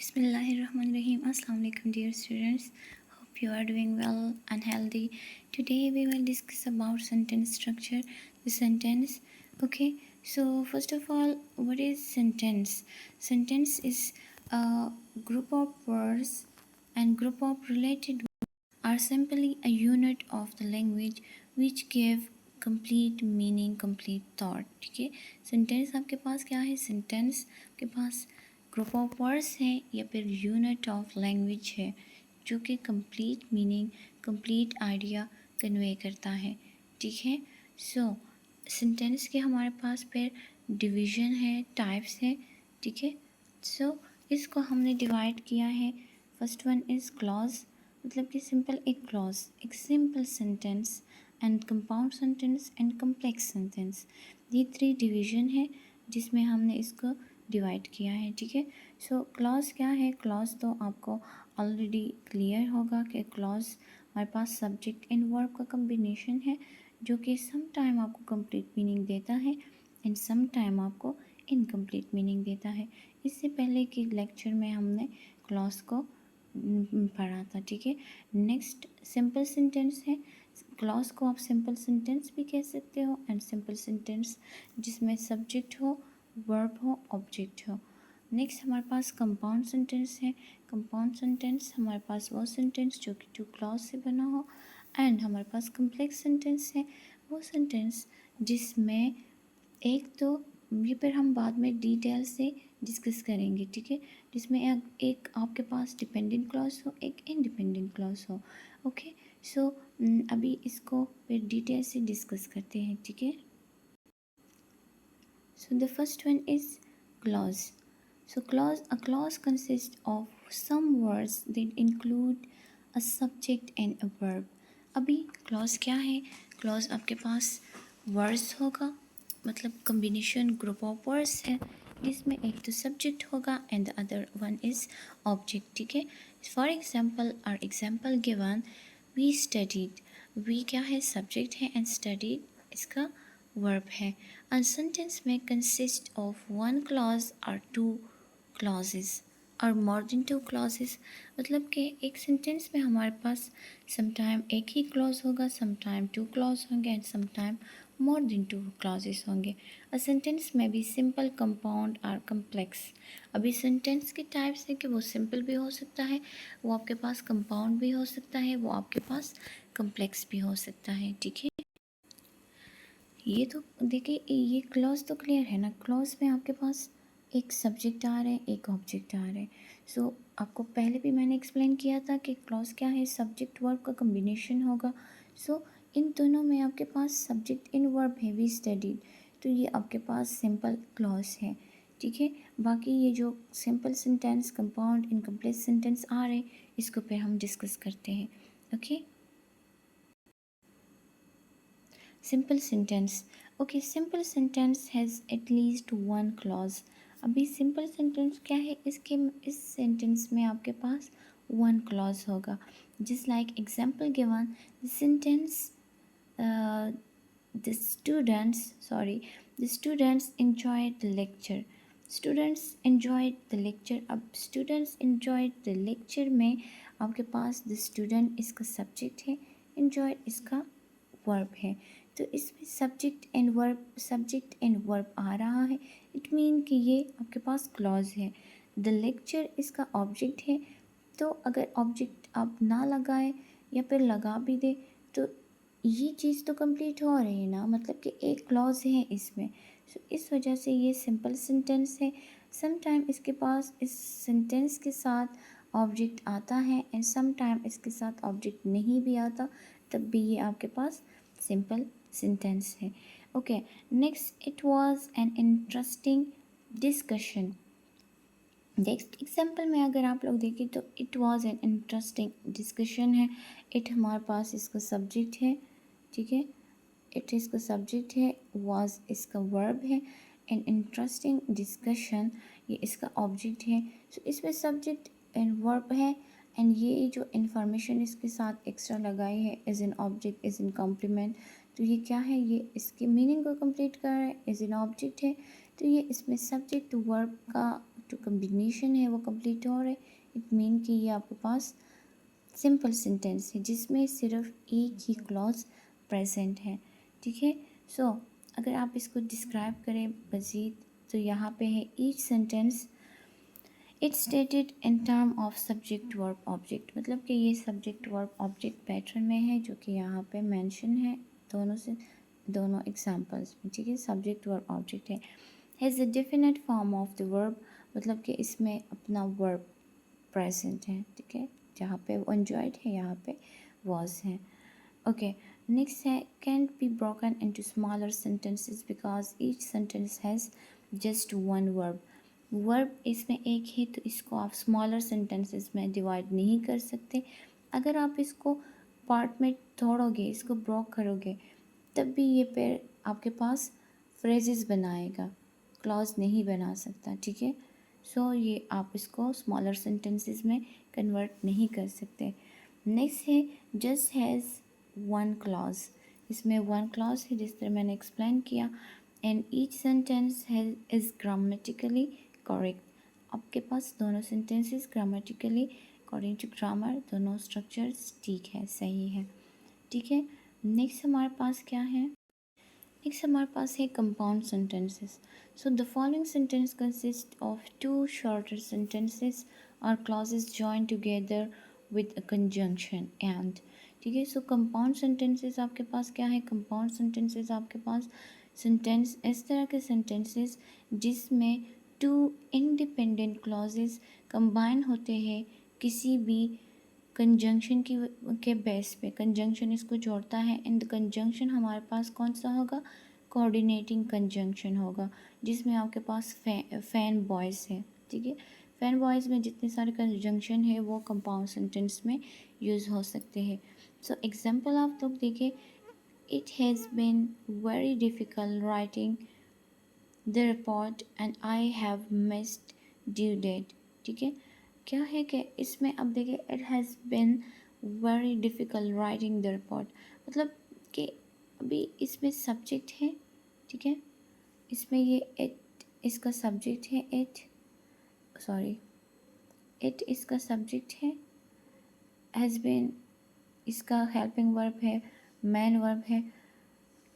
Bismillahirrahmanirrahim. Assalamu alaikum dear students. Hope you are doing well and healthy. Today we will discuss about sentence structure. The sentence. Okay. So first of all, what is sentence? Sentence is a group of words and group of related are simply a unit of the language which give complete meaning, complete thought. ठीक है, sentence आपके पास क्या है? Sentence आपके पास group of words है या फिर यूनिट ऑफ लैंग्वेज है जो कि complete meaning, complete idea convey करता है. ठीक है, सो सेंटेंस के हमारे पास फिर डिवीज़न है, टाइप्स है. ठीक है, सो इसको हमने डिवाइड किया है. फर्स्ट वन इज़ क्लॉज, मतलब कि सिंपल एक क्लॉज, एक simple sentence and compound sentence and complex sentence. ये थ्री डिवीज़न है जिसमें हमने इसको डिवाइड किया है. ठीक है, सो क्लॉज क्या है? क्लॉज तो आपको ऑलरेडी क्लियर होगा कि क्लॉज हमारे पास सब्जेक्ट एंड वर्ब का कम्बिनेशन है जो कि सम टाइम आपको कंप्लीट मीनिंग देता है एंड सम टाइम आपको इनकम्प्लीट मीनिंग देता है. इससे पहले के लेक्चर में हमने क्लॉज को पढ़ा था. ठीक है, नेक्स्ट सिंपल सेंटेंस है. क्लॉज को आप सिंपल सेंटेंस भी कह सकते हो एंड सिंपल सेंटेंस जिसमें सब्जेक्ट हो, वर्ब हो, ऑब्जेक्ट हो. नेक्स्ट हमारे पास कंपाउंड सेंटेंस है. कंपाउंड सेंटेंस हमारे पास वो सेंटेंस जो कि टू क्लॉज से बना हो. एंड हमारे पास कम्प्लेक्स सेंटेंस है, वो सेंटेंस जिसमें एक तो ये फिर हम बाद में डिटेल से डिस्कस करेंगे. ठीक है, जिसमें एक आपके पास डिपेंडेंट क्लॉज हो, एक इंडिपेंडेंट क्लॉज हो. ओके, सो अभी इसको फिर डिटेल से डिस्कस करते हैं. ठीक है, so the first one is clause. So a clause consists of some words that include a subject and a verb. अभी clause क्या है? clause आपके पास words होगा, मतलब combination group of words है जिसमें एक तो subject होगा and the other one is object. ठीक है, for example our example given, we studied. we क्या है? subject है and studied इसका verb है. A sentence may consist of one clause or two clauses और more than two clauses, मतलब कि एक सेंटेंस में हमारे पास समटाइम एक ही क्लॉज होगा, समटाइम टू क्लॉज होंगे and sometime more than two clauses होंगे. अ सेंटेंस में भी सिंपल, कंपाउंड और कम्प्लेक्स. अभी सेंटेंस के टाइप्स है कि वो सिंपल भी हो सकता है, वो आपके पास कंपाउंड भी हो सकता है, वो आपके पास कम्प्लेक्स भी हो सकता है. ठीक है, ये तो देखिए, ये क्लॉज तो क्लियर है ना. क्लॉज में आपके पास एक सब्जेक्ट आ रहा है, एक ऑब्जेक्ट आ रहा है. सो आपको पहले भी मैंने एक्सप्लेन किया था कि क्लॉज क्या है? सब्जेक्ट वर्ब का कम्बिनेशन होगा. सो इन दोनों में आपके पास सब्जेक्ट इन वर्ब है, वी स्टडीड, तो ये आपके पास सिंपल क्लॉज है. ठीक है, बाकी ये जो simple sentence, compound, incomplete sentence आ रहे हैं इसको फिर हम डिस्कस करते हैं. Okay, simple sentence. Okay, simple sentence has at least one clause. अभी सिंपल सेंटेंस क्या है? इस सेंटेंस में आपके पास वन क्लॉज होगा. Just like example given, the sentence the students enjoyed the lecture. students enjoyed the lecture. अब students enjoyed the lecture में आपके पास the student इसका सब्जेक्ट है, enjoy इसका वर्ब है. तो इसमें सब्जेक्ट एंड वर्ब आ रहा है. इट मीन कि ये आपके पास क्लॉज है. द लेक्चर इसका ऑब्जेक्ट है, तो अगर ऑब्जेक्ट आप ना लगाए या फिर लगा भी दे तो ये चीज़ तो कंप्लीट हो रही है ना, मतलब कि एक क्लॉज है इसमें. सो इस वजह से ये सिंपल सेंटेंस है. सम टाइम इसके पास इस सेंटेंस के साथ ऑब्जेक्ट आता है एंड सम टाइम इसके साथ ऑब्जेक्ट नहीं भी आता, तब भी ये आपके पास सिंपल सेंटेंस है. Okay, next, it was an interesting discussion. Next example में अगर आप लोग देखें तो it was an interesting discussion है. इट हमारे पास इसका सब्जेक्ट है. ठीक है, इट इसका सब्जेक्ट है, वाज इसका वर्ब है एंड इंटरेस्टिंग डिस्कशन ये इसका ऑब्जेक्ट है. सो इसमें सब्जेक्ट एंड वर्ब है एंड ये जो इन्फॉर्मेशन इसके साथ एक्स्ट्रा लगाई है as an object, as an complement, तो ये क्या है? ये इसके मीनिंग को कंप्लीट कर रहा है, एज एन ऑब्जेक्ट है. तो ये इसमें सब्जेक्ट वर्ब का जो कम्बिनेशन है वो कंप्लीट हो रहा है, इट मीन कि ये आपके पास सिंपल सेंटेंस है जिसमें सिर्फ एक ही क्लॉज प्रेजेंट है। ठीक है, सो अगर आप इसको डिस्क्राइब करें मज़ीद तो यहाँ पे है each sentence it stated in term of subject verb object, मतलब कि ये सब्जेक्ट वर्ब ऑब्जेक्ट पैटर्न में है जो कि यहाँ पे मेंशन है दोनों एग्जांपल्स में। ठीक है, सब्जेक्ट वर्ब ऑब्जेक्ट है, has a definite form of the verb, मतलब कि इसमें अपना वर्ब प्रेजेंट है। ठीक है, जहाँ पे एंजॉयड है यहाँ पे वॉज है। ओके, नेक्स्ट है cantt be broken into smaller sentences because each sentence has just one verb. Verb इसमें एक है तो इसको आप स्मॉलर सेंटेंसेस में डिवाइड नहीं कर सकते। अगर आप इसको पार्ट में तोड़ोगे, इसको ब्रोक करोगे, तब भी ये पेयर आपके पास फ्रेजेस बनाएगा, क्लॉज नहीं बना सकता। ठीक है, सो ये आप इसको स्मॉलर सेंटेंसेस में कन्वर्ट नहीं कर सकते। नेक्स्ट है जस्ट हैज़ वन क्लॉज, इसमें वन क्लॉज है जिस तरह मैंने एक्सप्लेन किया, and each sentence has is grammatically correct. आपके पास दोनों sentences grammatically according to grammar दोनों स्ट्रक्चर्स ठीक है, सही है। ठीक है, नेक्स्ट हमारे पास क्या है, नेक्स्ट हमारे पास है compound sentences. So the following sentence consist of two shorter sentences और clauses join together with a conjunction and. ठीक है, सो कंपाउंड सेंटेंसेस आपके पास क्या है, कंपाउंड सेंटेंसेस आपके पास सेंटेंस इस तरह के सेंटेंसेस जिसमें टू इंडिपेंडेंट क्लॉजेस कंबाइन होते हैं किसी भी कंजंक्शन के बेस पे, कंजंक्शन इसको जोड़ता है, एंड कंजंक्शन हमारे पास कौन सा होगा, कोऑर्डिनेटिंग कंजंक्शन होगा, जिसमें आपके पास फैन बॉयज़ है। ठीक है, फैन बॉयज़ में जितने सारे कंजंक्शन है वो कंपाउंड सेंटेंस में यूज़ हो सकते हैं। सो एग्जांपल आप लोग देखिए, it has been very difficult writing the report and I have missed due date. ठीक है, क्या है कि इसमें अब देखिए it has been very difficult writing the report, मतलब कि अभी इसमें सब्जेक्ट है। ठीक है, इसमें ये इट इसका सब्जेक्ट है, इट इसका सब्जेक्ट है, हैज़ बिन इसका हेल्पिंग वर्ब है, मैन वर्ब है।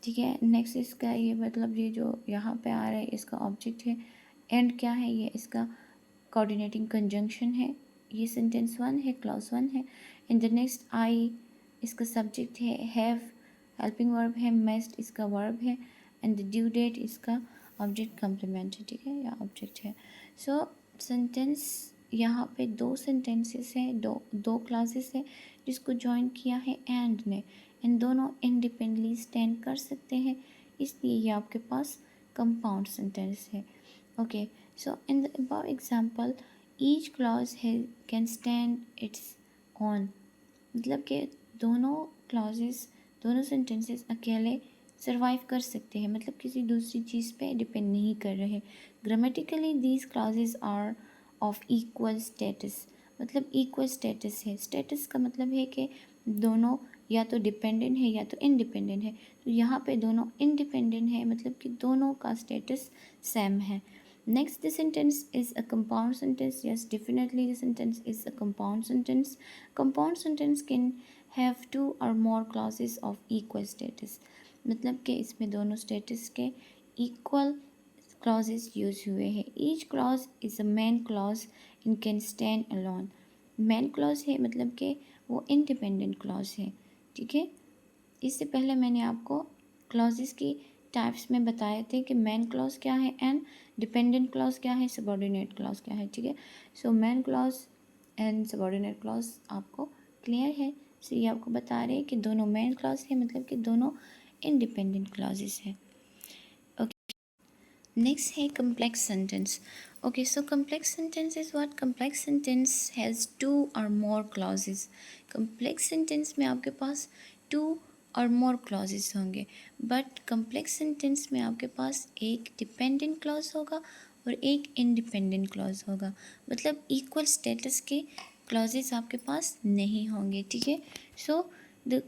ठीक है, नेक्स्ट इसका ये मतलब ये जो यहाँ पे आ रहा है इसका ऑब्जेक्ट है, एंड क्या है, ये इसका कोऑर्डिनेटिंग कंजंक्शन है। ये सेंटेंस वन है, क्लॉज वन है। इन द नेक्स्ट आई इसका सब्जेक्ट है, हैव हेल्पिंग वर्ब है, मेस्ट इसका वर्ब है, एंड द ड्यू डेट इसका ऑब्जेक्ट कम्प्लीमेंट है। ठीक है, या ऑब्जेक्ट है। सो सेंटेंस यहाँ पे दो सेंटेंसेस है, दो क्लासेस है जिसको ज्वाइन किया है एंड ने, इन दोनों इंडिपेंडेंटली स्टैंड कर सकते हैं, इसलिए ये आपके पास कंपाउंड सेंटेंस है। Okay, so in the above example each clause can stand its own, मतलब कि दोनों क्लॉजेस दोनों सेंटेंसेस अकेले सरवाइव कर सकते हैं, मतलब किसी दूसरी चीज़ पे डिपेंड नहीं कर रहे। Grammatically these clauses are of equal status, मतलब इक्वल स्टेटस है। स्टेटस का मतलब है कि दोनों या तो डिपेंडेंट है या तो इंडिपेंडेंट है, तो यहाँ पे दोनों इंडिपेंडेंट है, मतलब कि दोनों का स्टेटस सेम है। Next, the sentence is a compound sentence. Yes, definitely the sentence is a compound sentence. Compound sentence can have two or more clauses of equal status. मतलब कि इसमें दोनों status के equal clauses use हुए हैं. Each clause is a main clause and can stand alone. Main clause है मतलब कि वो independent clause है. ठीक है, इससे पहले मैंने आपको क्लॉजेस की टाइप्स में बताए थे कि मेन क्लॉज क्या है एंड डिपेंडेंट क्लॉज क्या है, सबऑर्डिनेट क्लॉज क्या है। ठीक है, so main clause and subordinate clause आपको क्लियर है। सो ये आपको बता रहे हैं कि दोनों मेन क्लॉज है, मतलब कि दोनों इंडिपेंडेंट क्लॉजेस है। ओके, नेक्स्ट है complex sentence. Okay, so complex sentence is what? Complex sentence has two or more clauses. complex sentence में आपके पास two और more clauses होंगे, बट complex sentence में आपके पास एक dependent clause होगा और एक independent clause होगा, मतलब equal status के clauses आपके पास नहीं होंगे। ठीक है, so the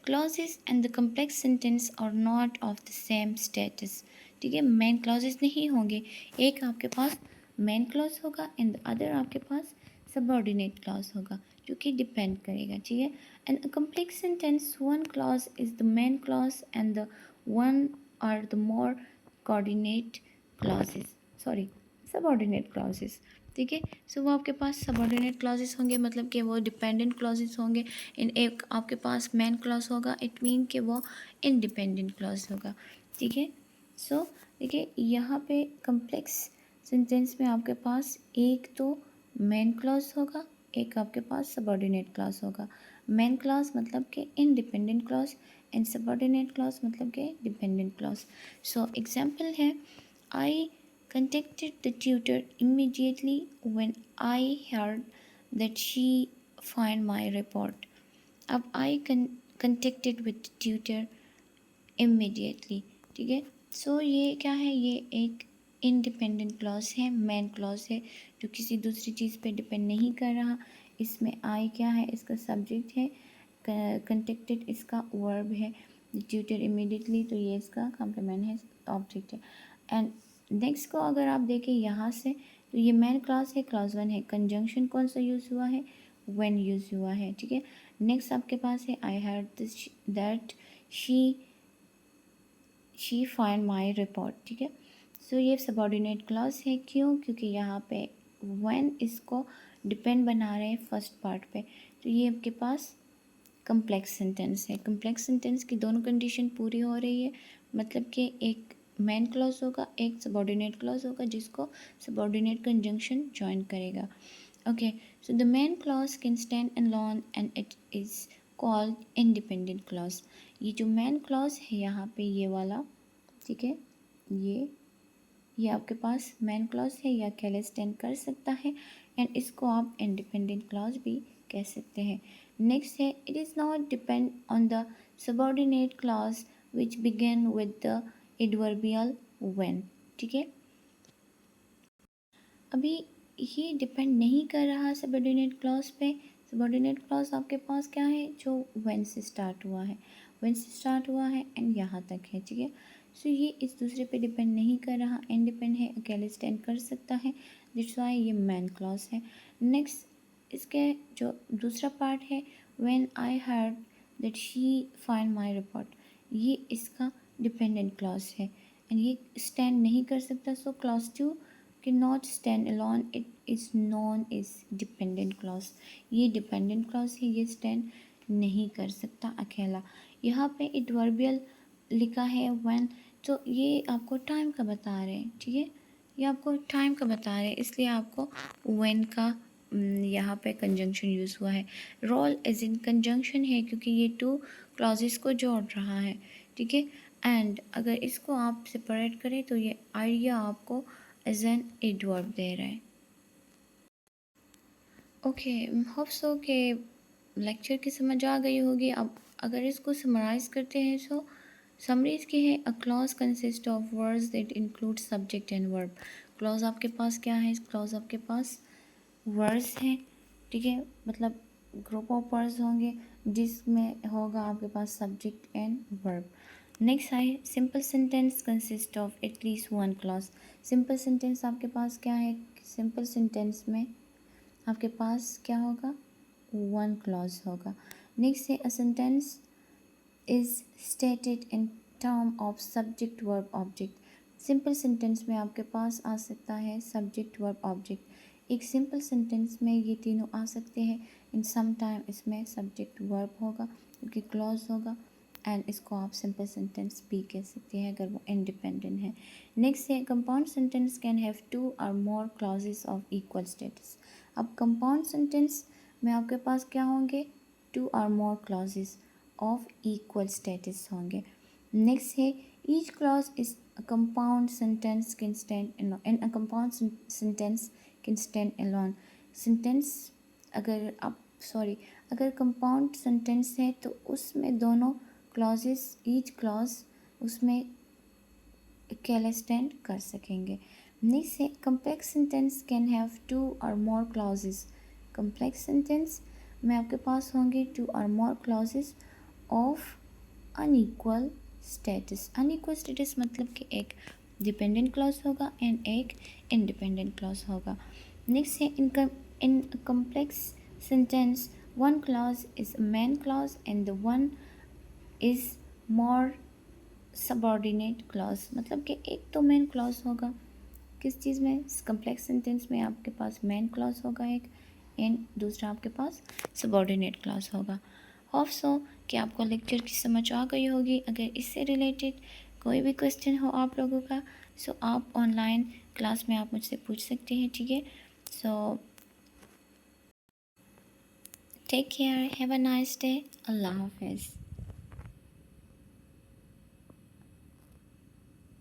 clauses and the complex sentence are not of the same status. ठीक है, मेन क्लॉजेस नहीं होंगे, एक आपके पास मेन क्लॉज होगा एंड द अदर आपके पास सबऑर्डिनेट क्लॉज होगा जो कि डिपेंड करेगा, ठीक है। And a complex sentence one clause is the main clause and the one are the more coordinate clauses, sorry subordinate clauses, ठीक है। सो वो आपके पास सबऑर्डिनेट क्लॉजेस होंगे, मतलब कि वो डिपेंडेंट क्लॉजेस होंगे। इन एक आपके पास मेन क्लॉज होगा, इट मीन कि वो इंडिपेंडेंट क्लॉज होगा, ठीक है। सो देखिए यहाँ पे कम्प्लेक्स सेंटेंस में आपके पास एक तो मेन क्लॉज होगा, एक आपके पास सबऑर्डिनेट क्लॉज होगा। मेन क्लॉज मतलब कि independent clause and subordinate clause मतलब कि डिपेंडेंट क्लॉज। सो एग्जाम्पल है, आई contacted the tutor immediately when I heard that she find my report. अब I contacted with the tutor immediately, ठीक है। सो ये क्या है, ये एक इंडिपेंडेंट क्लॉज है, मेन क्लॉज है जो किसी दूसरी चीज़ पे डिपेंड नहीं कर रहा। इसमें आई क्या है, इसका सब्जेक्ट है, कंटेक्टेड इसका वर्ब है, ट्यूटर इमीडिएटली तो ये इसका कॉम्प्लीमेंट है, ऑब्जेक्ट है। एंड नेक्स्ट को अगर आप देखें यहाँ से तो ये मेन क्लॉज है, क्लॉज वन है। कंजंक्शन कौन सा यूज़ हुआ है, व्हेन यूज़ हुआ है, ठीक है। नेक्स्ट आपके पास है I heard this that she find my report, ठीक है। सो ये सबऑर्डिनेट क्लॉज है, क्यों, क्योंकि यहाँ पे व्हेन इसको डिपेंड बना रहे हैं फर्स्ट पार्ट पे, तो ये आपके पास कम्प्लेक्स सेंटेंस है। कम्प्लेक्स सेंटेंस की दोनों कंडीशन पूरी हो रही है, मतलब कि एक मेन क्लॉज होगा, एक सबऑर्डिनेट क्लॉज होगा जिसको सबऑर्डिनेट कंजंक्शन ज्वाइन करेगा। Okay, so the main clause can stand alone and it is called independent clause. ये जो मेन क्लॉज है यहाँ पे ये वाला, ठीक है, ये आपके पास मेन क्लॉज है, या अकेले स्टैंड कर सकता है एंड इसको आप इंडिपेंडेंट क्लॉज भी कह सकते हैं। नेक्स्ट है, it is not depend on the subordinate clause which begin with the adverbial when, ठीक है। अभी ये डिपेंड नहीं कर रहा सबऑर्डिनेट क्लॉज पे। सबऑर्डिनेट क्लॉज आपके पास क्या है, जो व्हेन से स्टार्ट हुआ है, व्हेन से स्टार्ट हुआ है एंड यहाँ तक है, ठीक है। सो ये इस दूसरे पे डिपेंड नहीं कर रहा, इंडिपेंड है, अकेले स्टैंड कर सकता है, दैट्स व्हाई ये मेन क्लॉज है। नेक्स्ट इसके जो दूसरा पार्ट है, when I heard that she find my report, ये इसका डिपेंडेंट क्लॉज है एंड ये स्टैंड नहीं कर सकता। So clause two cannot stand alone, it is known as dependent clause। ये dependent clause है, ये stand नहीं कर सकता अकेला। यहाँ पे adverbial लिखा है when, तो ये आपको टाइम का बता रहे हैं, ठीक है, ये आपको टाइम का बता रहे हैं, इसलिए आपको when का यहाँ पे कंजंक्शन यूज़ हुआ है। रोल एज इन कंजंक्शन है क्योंकि ये टू क्लॉजेस को जोड़ रहा है, ठीक है। एंड अगर इसको आप सेपरेट करें तो ये आइडिया आपको एज एन एडवर्ब दे रहा है। ओके, होप सो के लेक्चर की समझ आ गई होगी। अब अगर इसको समराइज़ करते हैं तो समरी इसकी है, a clause consist of words that include subject and verb. Clause आपके पास क्या है, क्लॉज आपके पास वर्ड्स हैं, ठीक है, मतलब ग्रुप ऑफ वर्ड्स होंगे जिसमें होगा आपके पास सब्जेक्ट एंड वर्ब। नेक्स्ट है simple sentence consist of at least one clause. Simple sentence आपके पास क्या है, सिंपल सेंटेंस में आपके पास क्या होगा, वन क्लॉज होगा। नेक्स्ट है, a sentence is stated in term of subject verb object. Simple sentence में आपके पास आ सकता है सब्जेक्ट वर्ब ऑब्जेक्ट। एक सिंपल सेंटेंस में ये तीनों आ सकते हैं, इन सम टाइम इसमें सब्जेक्ट वर्ब होगा क्योंकि क्लॉज होगा एंड इसको आप सिंपल सेंटेंस भी कह सकते हैं अगर वो इंडिपेंडेंट है। नेक्स्ट है, compound sentence can have two और more clauses of equal status. अब कंपाउंड सेंटेंस में आपके पास क्या होंगे, टू और more clauses of equal status होंगे। नेक्स्ट है, each clause is a compound sentence can stand in a compound sentence can stand alone. Sentence अगर आप अगर कंपाउंड सेंटेंस है तो उसमें दोनों क्लॉजेस, ईच क्लॉज उसमें अकेले स्टैंड कर सकेंगे। नेक्स्ट है, complex sentence can have two और मोर क्लॉजेस। कम्प्लेक्स सेंटेंस में आपके पास होंगे टू और more clauses of unequal status. Unequal status मतलब कि एक डिपेंडेंट क्लॉज होगा एंड एक इंडिपेंडेंट क्लॉज होगा। नेक्स्ट है in complex sentence one clause is a main clause and the one is more subordinate clause, मतलब कि एक तो मेन क्लॉज होगा किस चीज़ में, कम्प्लेक्स सेंटेंस में आपके पास मेन क्लॉज होगा एक, एंड दूसरा आपके पास सबॉर्डिनेट क्लॉज होगा। होप सो कि आपको लेक्चर की समझ आ गई होगी। अगर इससे रिलेटेड कोई भी क्वेश्चन हो आप लोगों का, सो आप ऑनलाइन क्लास में आप मुझसे पूछ सकते हैं, ठीक है। So take care, have a nice day, अल्लाह हाफिज़।